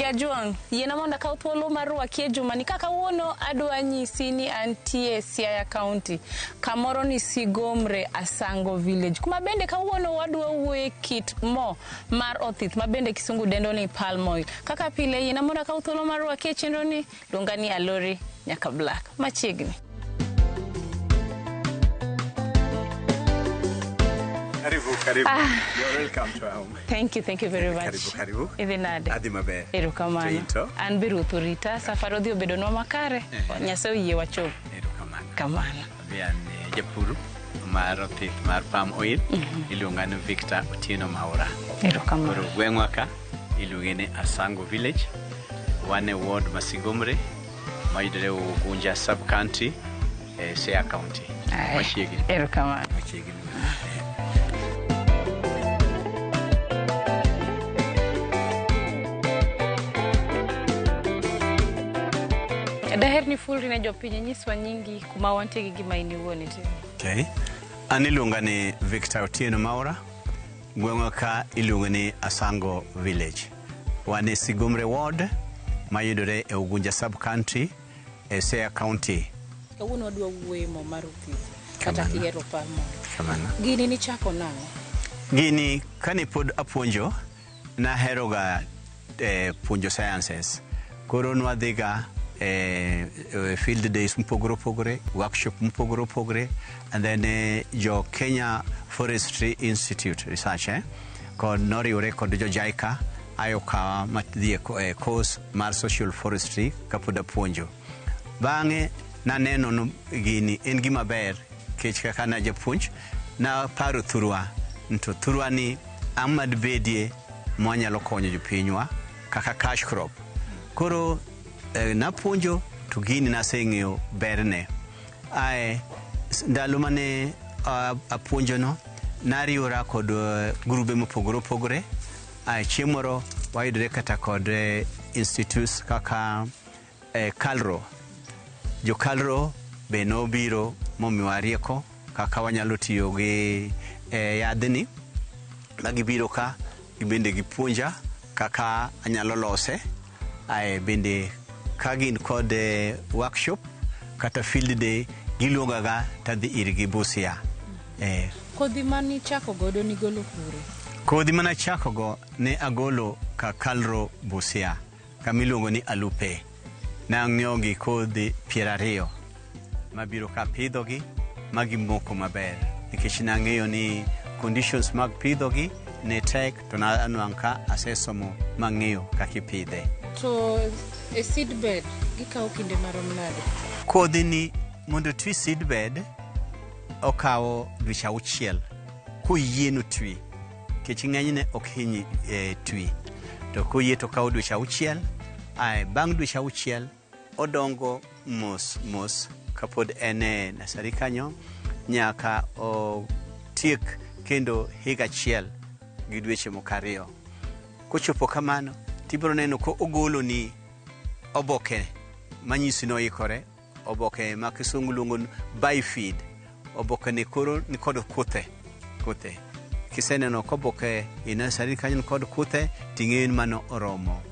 Ajuang, yena monda ka thuolo mar rwaki juma ni kaka wuono adwa nyisi ni antie Siaya County kamoro ni Sigomre Asango Village kuma bende ka wuono wadwa wuoye kit mo mar othith ma bende kisungu dendo ni palm oil. Kaka pile yena monda ka thuolo mar rwaki chenro ni luonga ni Alori nyaka Black machiegni. Karibu. You're welcome to our home. Thank you very much. Karibu. Idinade. Adi maber. Erokamano. Tinto. An biru thurita safaro dhi obedo nwa makare. Nyasaye oyie wachop. Erokamano. Kamano. Bian japur mar othith mar palm oil iluonga ni Victor Otieno Maura. Erokamano. Koro gweng'wa ka iluonge ni Asango Village. Wane ward ma Sigomre mayudore Ugunja sub county Siaya County. Machiegni. Erokamano. Machiegni. Daher ni fulri na jopinye nyiswa nyingi kuma wantie gi gima ini wuoni ti. Okay. An iluonga ni Victor Otieno Maura. Gweng'wa ka iluonga ni Asango Village. Wane Sigomre ward mayudore e Ugunja sub county Siaya County. Kawuono wadwa wuoye mo mar othith kata kihero palm oil. Kamano. Gini ni chako nang'o? Gini kani pod apuonjo na heroga puonjo sciences. Koro nwadhiga field days mpogore, workshop mpogore, and then jo Kenya Forestry Institute research kod noriwore kod jo JICA ayo kawa matdhie course mar social forestry kapod apuonjo. Bang'e naneno no gini en gima ber kech kaka na japuonj na paro thurwa ni amad bedie mwanyalo konyo jopinywa kaka cash crop. Koro napuonjo to gini naseng'eyo berne. Ndalo mane apuonjo no nariwora kod grube mopogore. Chiemoro wayudore kata kod institutes kaka Kalro. Jo Kalro be nobiro momiwa rieko kaka wanyalo tiyo gi yadhni. Magibiro ka gibende gipuonja kaka anyalo lose. Bende kagin kod workshop kata field day giluongaga tadhi irgi Busia. Kodhi mani chako godo ni golo kure? Kodhi mana chako go ne agolo ka Kalro Busia kamiluongo ni Alupe. Nang'iogi kodhi 20 mabiro ka pidhogi magimoko maber. Nikech nang'eyo ni conditions mag pidhogi ne tek to nanwang' ka asesomo mang'eyo kakipidhe. To a seedbed gikawo kinde marom nade? Kodhi ni mondo twi seedbed okawo dweche 6 kuyieno twi. Kech ng'enyne ok hinyi twi. To kuyie to kawo dweche 6. Bang' dweche 6 odongo mos kapod ene nasari kanyo nyaka otiek kendo higa 1 gi dweche mokariyo. Kochopo kamano tibiro neno ko ogolo ni oboke manyisi no ikore, oboke ma kisungu luongo bifeed. Oboke ni koro ni kod kuthe. Kiseneno ko oboke inasari kanyo kod kuthe ting'eyo mano oromo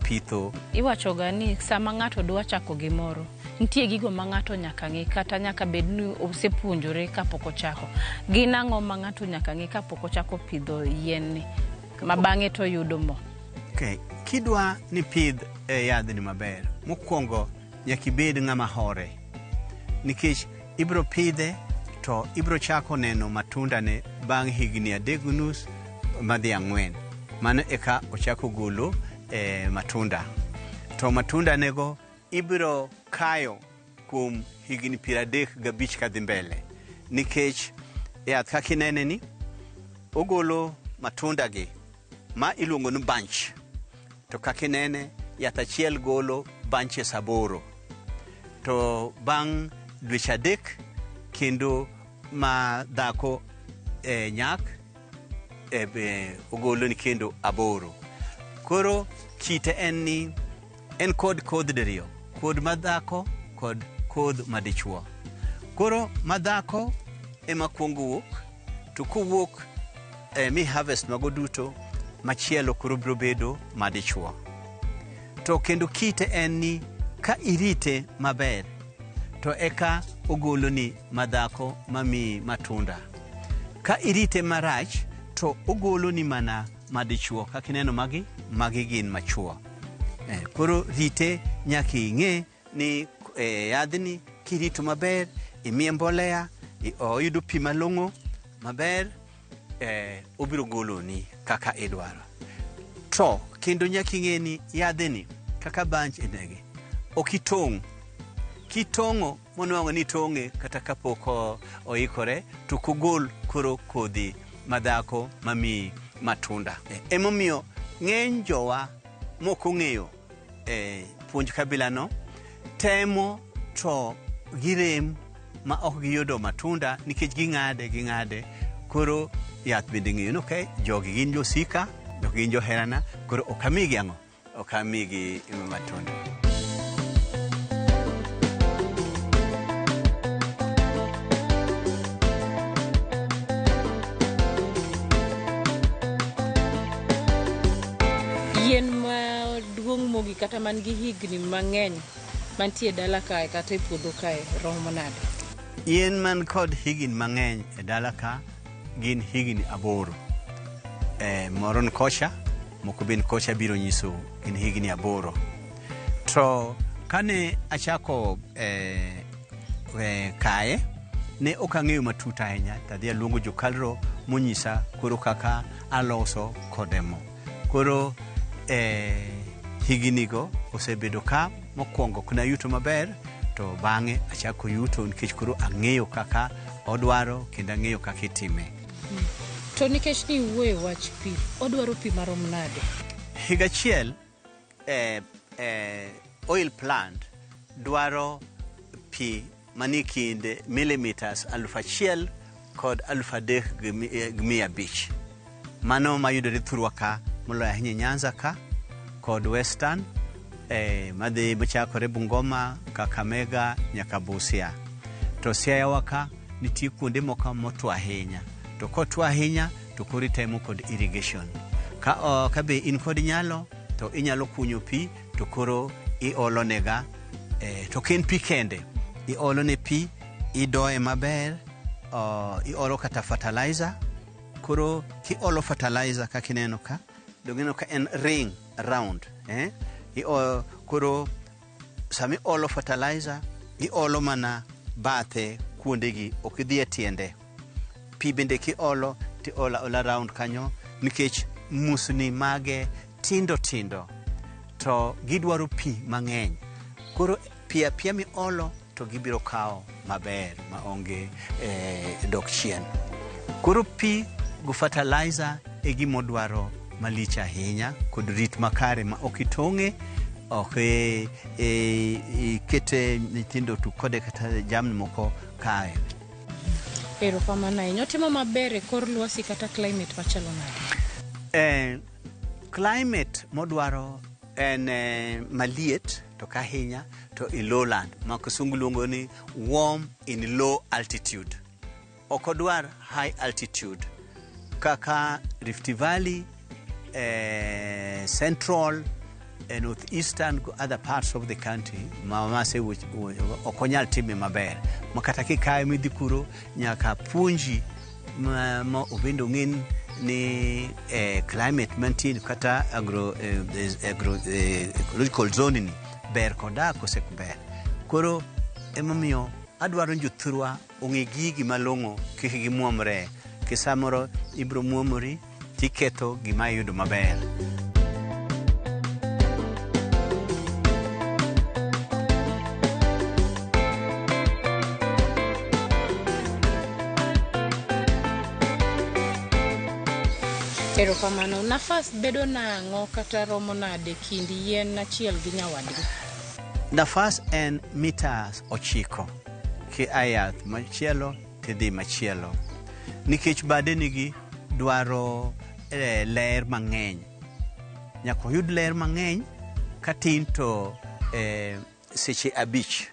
pitho. Iwachoga ni sama ng'ato dwa chako gimoro nitie gigo ma ng'ato nyaka ng'e kata nyaka bed ni osepuonjore kapok ochako. Gin ang'o ma ng'ato nyaka ng'e kapok ochako pidho yien ni ma bang'e to yudo mo? Okay, kidwa ni pidh yadhni maber, mokwongo nyaka ibed ng'ama hore. Nikech ibro pidhe to ibro chako neno matunda ne bang' higni 3.5 madhi 4. Mano eka ochako golo matunda. To matunda nego ibro kayo kuom higni 35 kadhi mbele. Nikech yath kaka inene ni ogolo matunda gi ma iluongo ni bunch. To kaka inene yath achiel golo bunches 8. To bang' dweche 3 kendo ma dhako nyak ogolo ni kendo 8. Koro kite en ni en kod kodh diriyo, kod madhako kod kodh madichuo. Koro madhako ema kuongo wuok, to kowuok mi harvest mago duto machielo koro biro bedo madichuo. to kendo kite en ni ka irite maber to eka ogoloni madhako mami matunda. Ka irite marach to ogoloni mana madichuo. Kaka ineno magi gin machuo. Koro rite nyaka ing'e ni yadhni kirito maber, imiye mbolea, oyudo pi malong'o maber, obiro goloni kaka idwaro. To kendo nyaka ing'e ni yadhni kaka bunch enegi ok itong'. Kitong'o monuang'o ni tong'e kata kapok oikore to kogol koro kodhi madhako mami matunda. Emomiyo ng'eny jowa mokong'eyo puonj kabilano temo to girem ma ok giyudo matunda nikech ging'ade. Koro yath bende ng'eyo no jogi gin josika, jogi gin joherana, koro ok amigi ang'o, ok amigi matunda. Yien maduong' mogi kata man gi higni mang'eny mantie dala kae kata e puodho kae romo nade? Yien man kod higni mang'eny e dala ka gin higni 8. Moron kocha, moko bin kocha biro nyiso gin higni 8. To kane achako kae, ne ok ang'eyo matut ahinya, tadhi aluongo jokalro monyisa koro kaka aloso kode mo. Koro hignigo osebedo ka mokwongo kuna yuto maber, to bang'e achako yuto nikech koro ang'eyo kaka odwaro kendo ang'eyo kaka itime. To nikech ni wuoyo wach pi, odwaro pi marom nade? Higa achiel oil plant dwaro pi mani kind millimeters 1,000 kod 3,500. Mano mayudore thurwa ka moloyo ahinya Nyanza ka kod Western, madhi machakore Bungoma, Kakamega nyaka Busia. To Siaya waka nitie kuonde moko motwo ahinya. To kotwo ahinya to koro itemo kod irrigation. Ka be in kod nyalo to inyalo kunyo pi to koro iolonega. To ken pi kende, iolone pi, idoye maber, iolo kata fertilizer. Koro kiolo fertilizer kakineno ka, dogino ka en ring round. Koro sami olo fertilizer, iolo mana bathe kuondegi, ok idhi e tiende. Pi bende kiolo, ti ola round kanyo, nikech musni mage tindo, to gidwaro pi mang'eny. Koro pia mi olo, to gibiro kawo maber, maonge dok chien. Koro pi go fertilizer e gimodwaro malich ahinya, kod rit makare ma ok itong'e, ok ikete nyithindo tu kode kata jamni moko kae. Erokamano ahinya. Otimo maber e kor lwasi kata climate machalo nade? Climate modwaro en maliet to kahinya to i lowland, ma kisungu luongo ni warm in low altitude. Ok odwar high altitude kaka Rift Valley, Central, Northeastern, other parts of the country, mamase okonyal time maber. Makata kikae midhi kuro nyaka punji ma obendo ng'in ni climate mantin kata ecological zone ni ber koda kose ber. Koro emomiyo adwaro jothurwa ong'e gigi malong'o kik gimuomre. Kisamoro ibro muomori tiketho gima yudo maber. Erokamano. Nafas bedo nang'o kata romo nade kind yien achiel gi nyawadgi? Nafas en mitas 9 ki ayath machielo tidhi machielo. Nikech bade nigi dwaro ler mang'eny. Nyaka yud ler mang'eny katin to seche 5.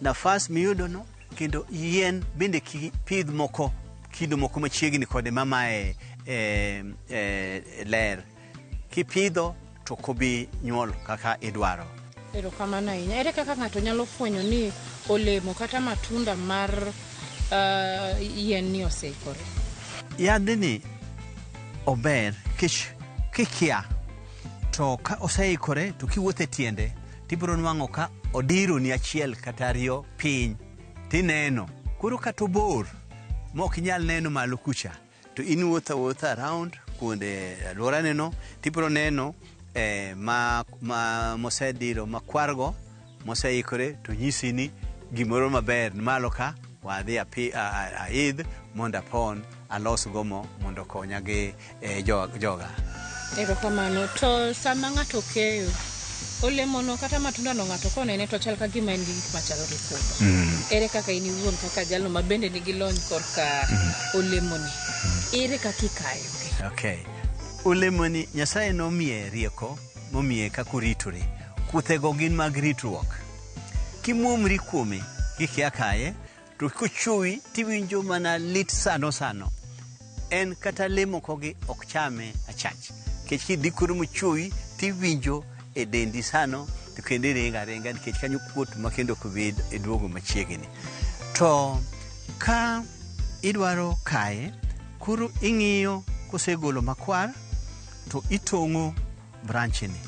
Nafas miyudo no kendo yien bende pidh moko kido moko machiegni kode mamae ler. Kipidho to kobi nyuol kaka idwaro. Erokamano ahinya. Ere kaka ng'ato nyalo fwenyo ni olemo kata matunda mar yien ni oseikore? Yadhni ober kikia to ka oseikore to kiwuothe tiende tibiro nwang'o ka odiro ni achiel kata ariyo piny tineno. Koro kata bor mok inyal neno malo kucha to in wuotha around kuonde alwora neno tibiro neno mosediro makwargo moseikore to nyisi ni gimoro maber malo ka wadhi aidh mondo apon alos gomo mondo konya gi joga. Erokamano. To sama ng'ato keyo olemono kata matunda no ng'ato konene to chal ka gima en gi gik machalo gi puodho. Ere kaka in iwuon kaka jalno ma bende nigi lony korka olemoni, ere kaka ikayo? Okay. Olemoni Nyasaye nomiye rieko, momiye kaka oritore. Kuthego gin mag ritruok. Kimuomri kuome gikia kaye to kochuyi tiwinjo mana lit sano. En kata lemo kogi ok chame achach. Kech kidhi kuro mochuyi tiwinjo e dendi sano to kendo renga nikech kanyo kuot ma kendo kobed e duogo machiegni. To ka idwaro kaye kuro ing'iyo kosegolo makwar to itong'o branchni.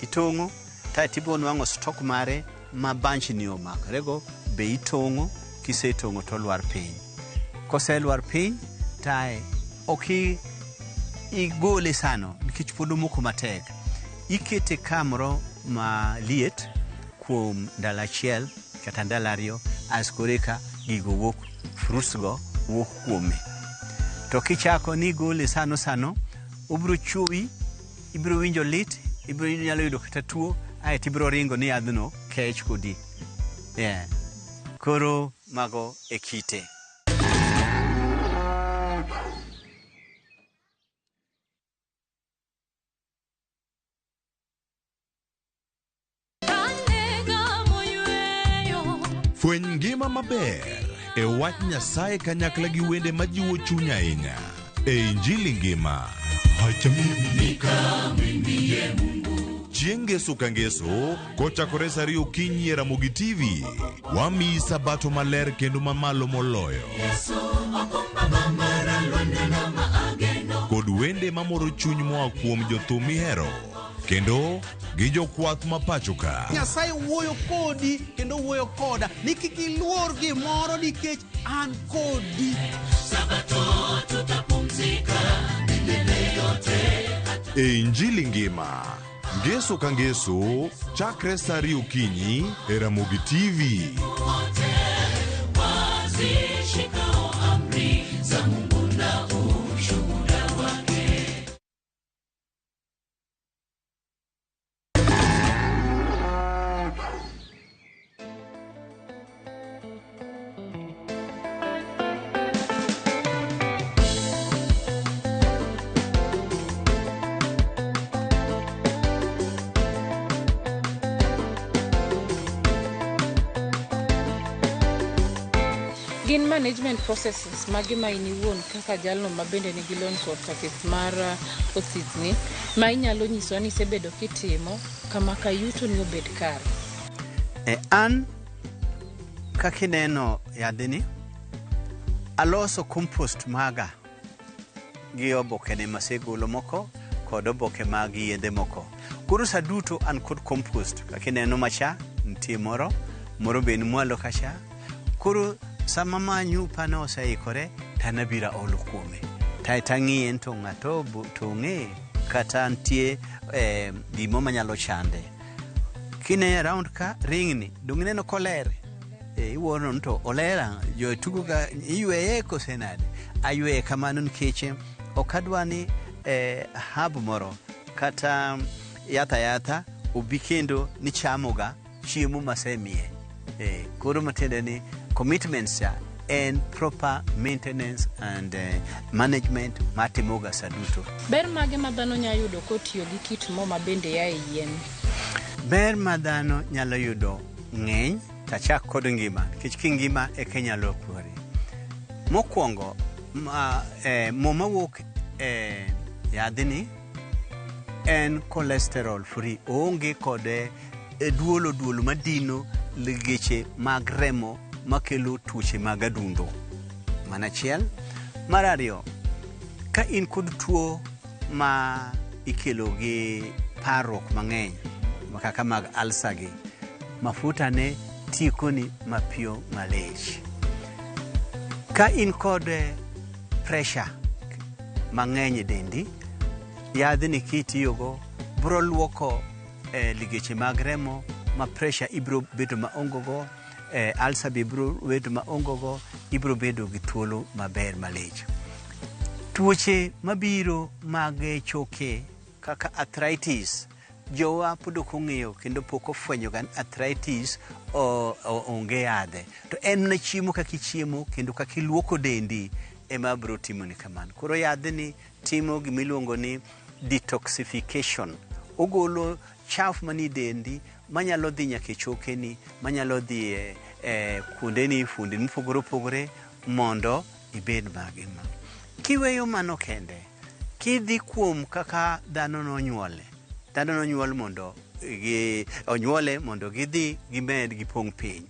Itong'o tibiro nwang'o stok mare ma bunchni omakorego be itong'o. Kisetong'o to lwar piny. Koselwar piny tae ok igole sano nikech pod omoko matek. Ikete kamoro maliet kuom ndalo achiel kata ndalo ariyo askoreka gigo wuok, fruits go wuok kuome. To kichako ni gole sano obiro chuyi, ibiro winjo lit, ibiro nyalo yudo kata tuo, tibiro ringo ni yadhno kech kodi. Koro mago e kite. Fweny ngima maber e wach Nyasaye kanyakla gi wende majiwo chuny ahinya. E Injili ngima. Chieng' ngeso ka ngeso, kochakore saa 2 okinyi e Ramogi TV, wamiyi sabato maler kendo mamalo moloyo. Kod wende mamoro chuny moa kuom jothum mihero, kendo gi jokwath mapacho ka. Nyasaye wuoyo kodi kendo wuoyo koda ni kik iluor gimoro nikech an kodi. Sabato tutapumzika milele yote. E Injili ngima. Ngeso ka ngeso, chakre saa 2 okinyi e Ramogi TV. Gin management processes magi ma in iwuon kaka jalno ma bende nigi lony korka pith mar othith ni ma inyalo nyiso ni isebedo kitimo kama ka yuto ni obed kare? An kakineno yadhni aloso compost maga gi obokene masegolo moko kod oboke mag yiende moko. Koro sa duto an kod compost kakineno macha nitie moro be ni mwalo kacha. Koro sama manyu pana oseikore tanabira olo kuome. Tang'ien to ng'ato tong'e kata ntie gimo manyalo chande. Kine around ka ringni dungineno koler. Iwono nto olera jo tugo ga iyweye kosenade. Ayweye kamano nikech okadwani hab moro kata yatha obikendo ni chamoga chiemo masemie. Koro matende ni commitments and proper maintenance and management matimoga saduto. Ber mage ma dhano nyalo yudo kotiyo gi kit mo ma bende ya e yien? Ber ma dhano nyalo yudo ng'eny tachak kod ngima nikech kingima e kenyalo kwori. Mokwongo mo mawuok yadhni en cholesterol free, onge kode duolo madino legeche mag remo makelo tuoche mag adundo. Manachiel. Mar ariyo, ka in kod tuo ma ikelo gi parruok mang'eny kaka mag ulcer gi, mafuta ne tikoni mapiyo malich. Ka in kod pressure mang'eny e dendi, yadhni kitiyogo bro luoko ligeche mag remo, ma pressure ibro bedo maongogo, ulcer be bro bedo maongogo, ibro bedo gi thuolo maber malich. Tuoche mabiro mag choke kaka arthritis, jowa pod ok ong'eyo kendo pok ofwenyo gan arthritis onge yadhe. To en na chiemo kaka ichiemo kendo kaka iluoko dendi ema bro timoni kamano. Koro yadhni timo gimiluongo ni detoxification. Ogolo chafu mani dendi manyalo dhi nyaka e chokeni, manyalo dhi kuondeni, fuondni mopogore opogore mondo ibed magima. Kiweyo mano kende, kidhi kuom kaka dhano nonyuol mondo onyuole mondo gidhi gimed gipong' piny.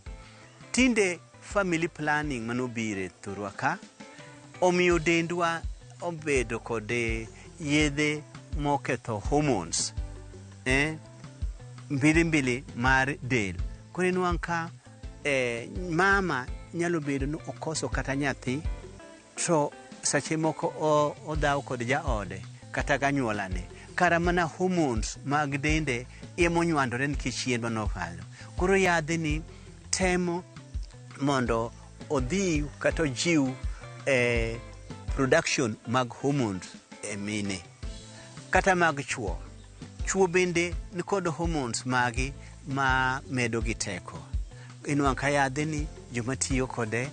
Tinde family planning manobire thurwa ka omiyo dendwa obedo kod yedhe moketho hormones mbili mar del. Koro inwang' ka mama nyalo bedo ni okoso kata nyathi, to sache moko odhaw kod jaode kata ganyuolane, kara mana hormones mag dende emonywandore nikech yien manokalo. Koro yadhni temo mondo odhi kata ojiw production mag hormones e mine kata mag chuo. Chuo bende ni kod hormones magi ma medo gi teko. Inwang' ka yadhni joma tiyo kode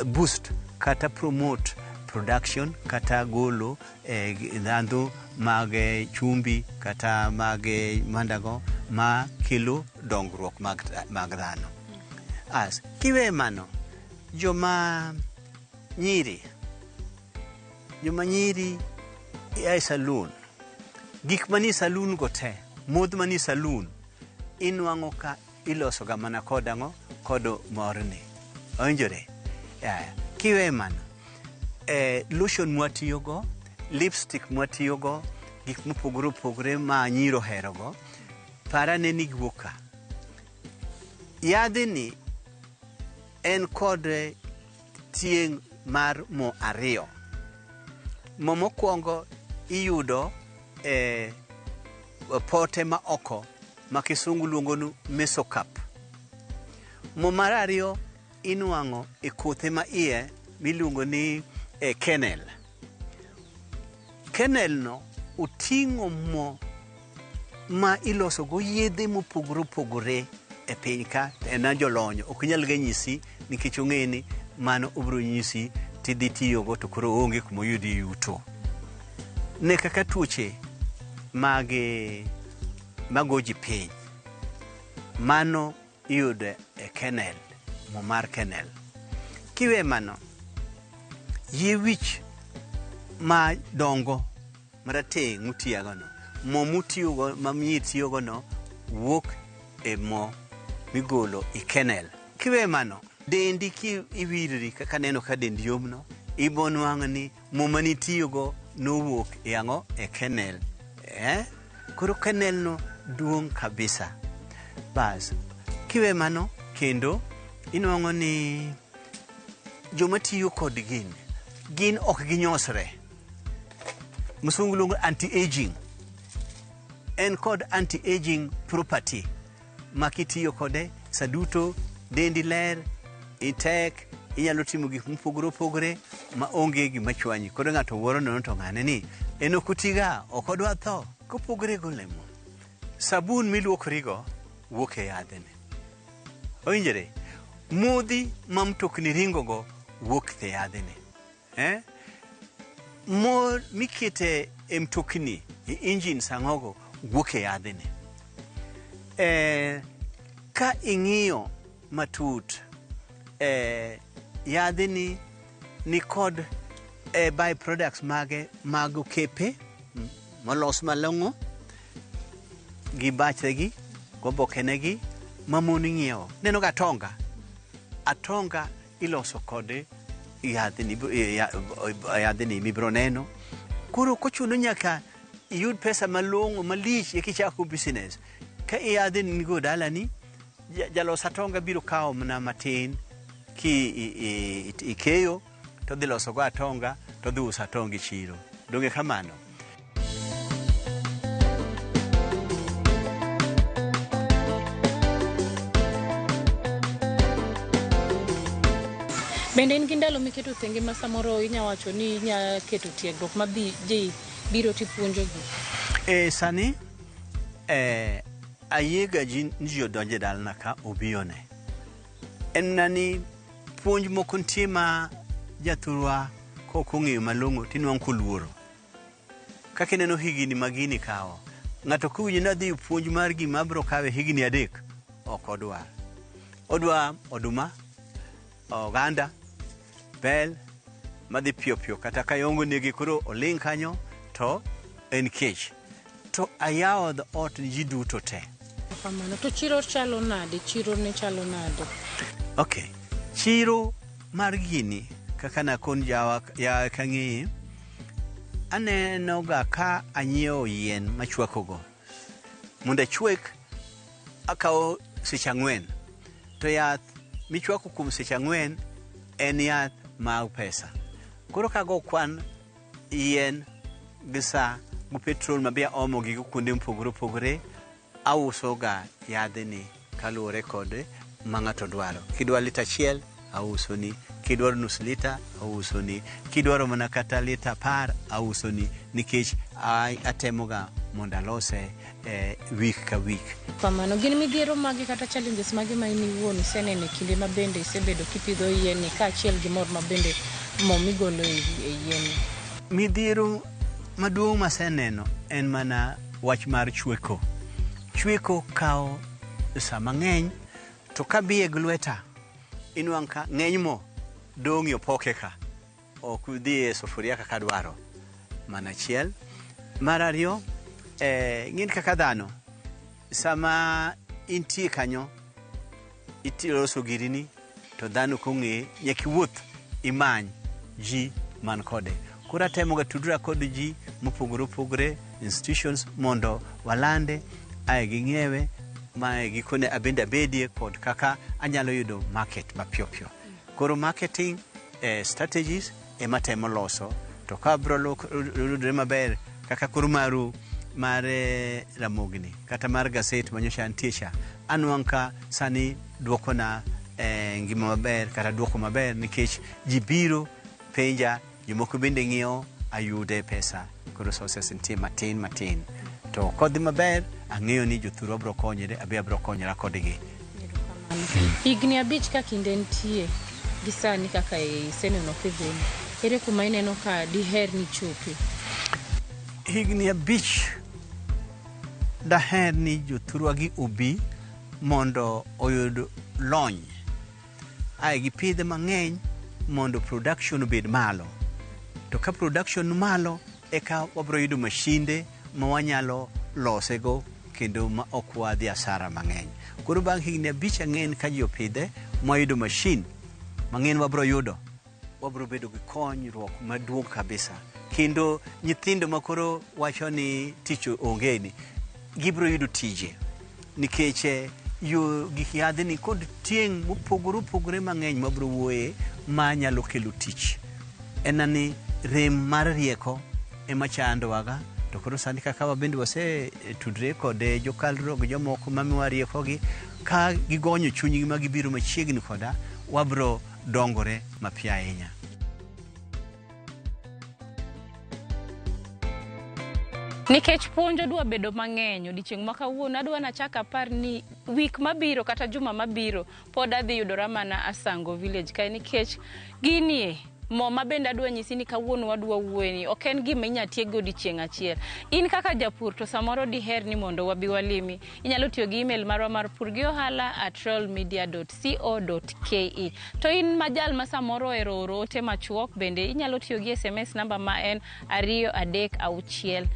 boost kata promote production kata golo ndhandhu mag chumbi kata mag mandago ma kelo dongruok mag dhano. Kiwe mano, joma nyiri e saloon, gik mani saloon go te, modh mani saloon, inwang'o ka iloso ga mana kod ang'o, kod morni. Onjore? Kiwe mano, lotion mwatiyogo, lipstick mwatiyogo, gik mopogore opogore ma nyiro herogo, parane ni guoka. Yadhni en kod tieng' mar mo ariyo. Mo mokwongo iyudo pote ma oko ma kisungu luongo ni mesocap. Mo mar ariyo inwang'o e kothe ma iye miluongo ni kernel. Kernel no oting'o mo ma iloso go yedhe mopogore opogore e piny ka. En jolonyo ok nyal ga nyisi nikech ong'eni mano obro nyisi tidhi tiyogo to koro onge kuma yudi yuto. Ne kaka tuoche magoji piny, mano iyudo e kernel, mo mar kernel. Kiwe mano, yie wich ma dongo marateng' mutiagono, mo mutiyogo ma nyiri tiyogono wuok e mo migolo e kernel. Kiwe mano, dendi ki iwirri kaka neno ka dendi yomno, ibonwang' ni mo manitiyogo nowuok e ang'o, e kernel. Koro kernel no duong' kabisa. Bas, kiwe mano kendo inwang'o ni joma tiyo kod gin ok ginyosre. Musungu luongo anti-aging. En kod anti-aging property ma kitiyo kode saduto dendi ler, itek, inyalo timo gik mopogore opogore ma onge gima chwanyi. Koro ng'ato wuoro nono to ng'ane ni en okutiga, ok odwa tho. Kopogore golemo, sabun miluokorigo wuok e yadhni. Owinjore? Modhi ma mtokni ringogo wuok e yadhni. Mo mikete e mtokni, e engine sang'ogo wuok e yadhni. Ka ing'iyo matut, yadhni ni kod byproducts mage mag okepe molos malongo gi bachegi gobokenegi mamon ng'iewo. Neno ga atonga iloso kode yadhni mibro neno. Koro kochuno nyaka iyud pesa malongo malich ikichako business. Ka yadhni nigo dalani, jalos atonga biro kawo mana matin ki ikeyo to dhi loso go atonga to dhi uso atonga e chiro. Donge kamano? Bende in gi ndalo miketo thenge ma samoro inya wacho ni inya keto tiegruok ma ji biro tipuonjogi? Sani ayega ji odonje dalna ka obione. En nani puonj moko nitie ma jathurwa kokong'eyo malong'o tinwang' koluoro. Kaka ineno higni ma gini kawo, ng'ato kowinjo ni adhi puonj mar gima biro kawe higni 3 ok odwar. Odwa oduma, oganda, bel madhi piyo piyo, kata ka yongo negi koro oling' kanyo to en kech. To ayawo the ot ni ji duto te. Kamano to chiro chalo nade? Chiro ne chalo nade? Okay. Chiro mar gini kaka nakon jawa ya kang'e, aneno ga ka anyiewo yien machwakogo. Mondo achwek akawo seche 4. To yath michwako kuom seche 4 en yath ma pesa. Koro kago kwan yien gi sa gi petrol ma be omo gi kuonde mopogore auso ga yadhni kaluwore kod ma ng'ato dwaro. Kidwa lita 1 ausoni, kidwaro nus lita ausoni, kidwaro mana kata lita 10 ausoni, nikech atemoga mondo alose week ka week. Kamano gin midhiero magi kata challenges magi ma in iwuon iseneno e kinde ma bende isebedo kipidho yien kaachiel gi mor ma bende mo migolo e yien? Midhiero maduong' maseneno en mana wach mar chweko. Chweko kawo sa mang'eny, to ka biye gi lweta inwang' ka ng'eny mo dong' opoke ka, ok udhi e sufuria kaka dwaro. Mana achiel. Mar ariyo, ng'in kaka dhano, sama intie kanyo itiloso girini, to dhano kong'e nyaka iwuoth imany ji man kode. Koro atemoga tudra kod ji mopogore institutions mondo walande ae ging'iewe ma gikone abende abedie kod kaka anyalo yudo market mapiyo piyo. Koro marketing strategies ematemo loso, to ka bro ludre maber kaka koro maru mar Ramogni kata mar gaset manyocha antiecha, anwang' ka sani dwokona ngima maber kata dwoko maber, nikech ji biro penja, jomoko bende ng'iewo, ayude pesa. Koro sources nitie matin. To kodhi maber, ang'eyo ni jothurwa bro konyore, abe bro konyora kodgi. Higni 5 ka kinde nitie gi sani kaka iseneno pidhoni, ere kuma ineno ka diher ni chopi? Higni 5 daher ni jothurwa gi obi mondo oyud lony ae gipidhe mang'eny mondo production obed malo. To ka production malo, eka wabro yudo mashinde ma wanyalo losego kendo ma ok wadhi asara mang'eny. Koro bang' higni 5 ang'en ka ji opidhe mwayudo mashin mang'eny, wabro bedo gi konyruok maduong' kabisa. Kendo nyithindo makoro wacho ni tich onge ni, gibro yudo tije, nikech gik yadhni kod tieng' mopogore mang'eny mabro wuoye ma nyalo kelo tich. Enani rem mar rieko ema chandowaga, to koro sani kaka wabende wase tudre kod jokalruok jomoko mamiwa riekogi, ka gigonyo chunygi ma gibiro machiegni koda, wabro dongore mapiyo ahinya. Nikech puonjo dwa bedo mang'eny, odiochieng' ma kawuono adwa nachak apar ni week mabiro kata juma mabiro pod adhi yudora mana Asango village kae, nikech ginie mo mabende adwa nyisi ni kawuono wadwa wuoyeni ok en gima inya tiego odiochieng' achiel. In kaka japur to samoro diher ni mondo wabi walimi, inyalo tiyo gi email marwa mar purgiohala@royalmedia.co.ke. To in majal ma samoro ohero oro ote machuok, bende inyalo tiyo gi SMS namba ma en 23600.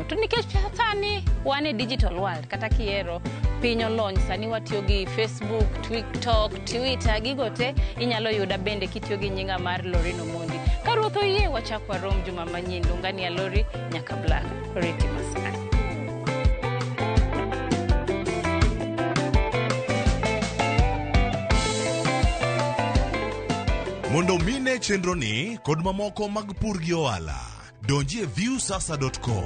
To nikech sani wan e digital world, kata kiero piny olony, sani watiyo gi Facebook, TikTok, Twitter, gigo te inyalo yuda bende kitiyo gi nyinga mar Lorino Mondi. Ka ruoth oyie wachak warom juma manyien. Luonga ni Alori nyaka Black. Oriti Masai. Mondo mine chenro ni kod mamoko mag pur gi ohala, donji e viewsasa.com.